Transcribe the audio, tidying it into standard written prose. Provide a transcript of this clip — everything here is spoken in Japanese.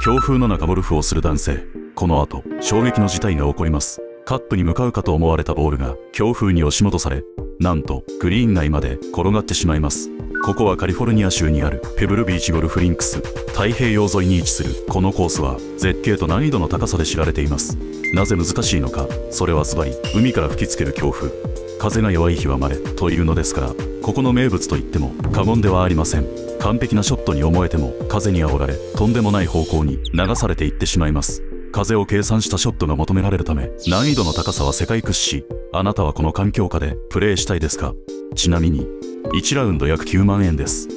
強風の中ゴルフをする男性。この後、衝撃の事態が起こります。カップに向かうかと思われたボールが強風に押し戻され、なんとグリーン内まで転がってしまいます。ここはカリフォルニア州にあるペブルビーチゴルフリンクス。太平洋沿いに位置するこのコースは絶景と難易度の高さで知られています。なぜ難しいのか、それはズバリ海から吹きつける強風。風が弱い日は稀というのですから、ここの名物と言っても過言ではありません。完璧なショットに思えても風に煽られ、とんでもない方向に流されていってしまいます。風を計算したショットが求められるため、難易度の高さは世界屈指。あなたはこの環境下でプレーしたいですか？ちなみに1ラウンド約9万円です。